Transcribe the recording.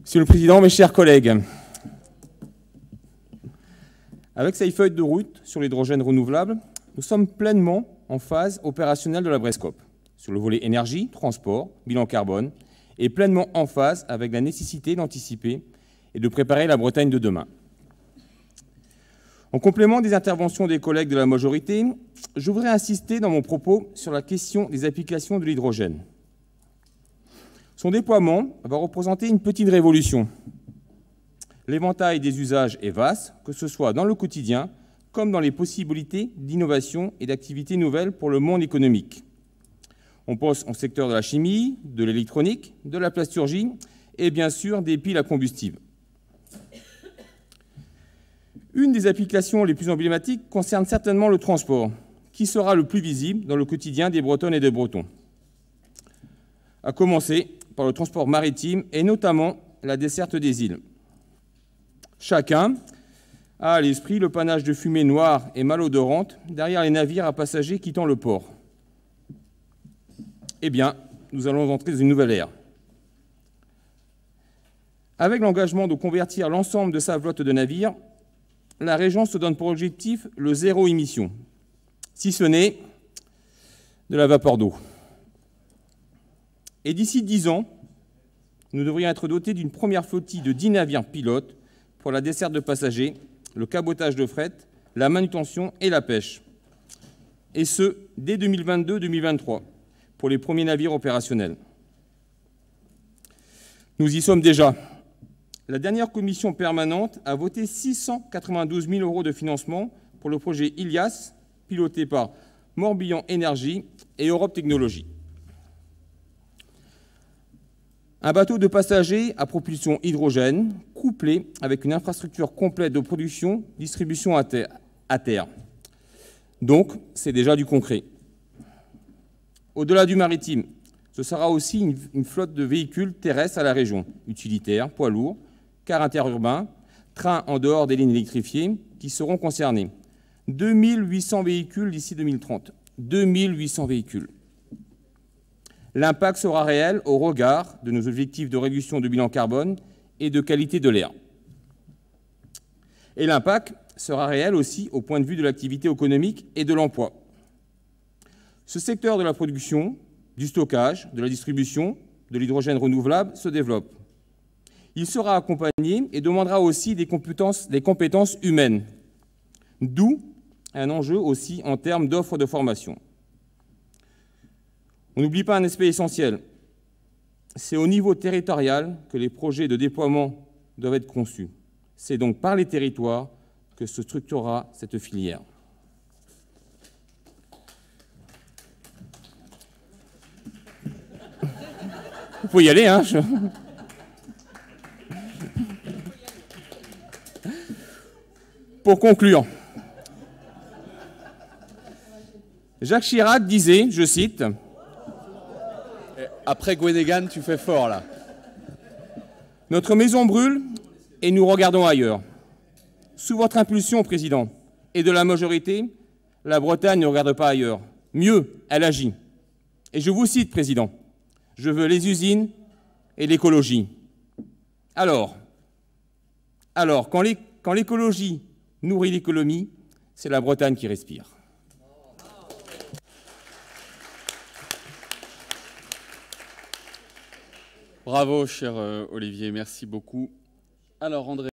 Monsieur le Président, mes chers collègues, avec cette feuille de route sur l'hydrogène renouvelable, nous sommes pleinement en phase opérationnelle de la BRESCOP, sur le volet énergie, transport, bilan carbone, et pleinement en phase avec la nécessité d'anticiper et de préparer la Bretagne de demain. En complément des interventions des collègues de la majorité, je voudrais insister dans mon propos sur la question des applications de l'hydrogène. Son déploiement va représenter une petite révolution. L'éventail des usages est vaste, que ce soit dans le quotidien comme dans les possibilités d'innovation et d'activités nouvelles pour le monde économique. On pense au secteur de la chimie, de l'électronique, de la plasturgie et bien sûr des piles à combustible. Une des applications les plus emblématiques concerne certainement le transport, qui sera le plus visible dans le quotidien des Bretonnes et des Bretons. À commencer par le transport maritime et notamment la desserte des îles. Chacun a à l'esprit le panache de fumée noire et malodorante derrière les navires à passagers quittant le port. Eh bien, nous allons entrer dans une nouvelle ère. Avec l'engagement de convertir l'ensemble de sa flotte de navires, la région se donne pour objectif le zéro émission, si ce n'est de la vapeur d'eau. Et d'ici 10 ans, nous devrions être dotés d'une première flottille de 10 navires pilotes pour la desserte de passagers, le cabotage de fret, la manutention et la pêche. Et ce, dès 2022-2023, pour les premiers navires opérationnels. Nous y sommes déjà. La dernière commission permanente a voté 692 000 € de financement pour le projet Ilias, piloté par Morbihan Énergie et Europe Technologies. Un bateau de passagers à propulsion hydrogène, couplé avec une infrastructure complète de production, distribution à terre. Donc, c'est déjà du concret. Au-delà du maritime, ce sera aussi une flotte de véhicules terrestres à la région, utilitaires, poids lourds, cars interurbains, trains en dehors des lignes électrifiées, qui seront concernés. 2800 véhicules d'ici 2030. 2800 véhicules. L'impact sera réel au regard de nos objectifs de réduction de bilan carbone et de qualité de l'air. Et l'impact sera réel aussi au point de vue de l'activité économique et de l'emploi. Ce secteur de la production, du stockage, de la distribution, de l'hydrogène renouvelable se développe. Il sera accompagné et demandera aussi des compétences humaines, d'où un enjeu aussi en termes d'offres de formation. On n'oublie pas un aspect essentiel. C'est au niveau territorial que les projets de déploiement doivent être conçus. C'est donc par les territoires que se structurera cette filière. Vous pouvez y aller, hein. Pour conclure, Jacques Chirac disait, je cite, après Gwenegan, tu fais fort, là. « Notre maison brûle et nous regardons ailleurs. Sous votre impulsion, Président, et de la majorité, la Bretagne ne regarde pas ailleurs. Mieux, elle agit. Et je vous cite, Président, je veux les usines et l'écologie. » Alors, quand l'écologie nourrit l'économie, c'est la Bretagne qui respire. Bravo, cher Olivier, merci beaucoup. Alors, André.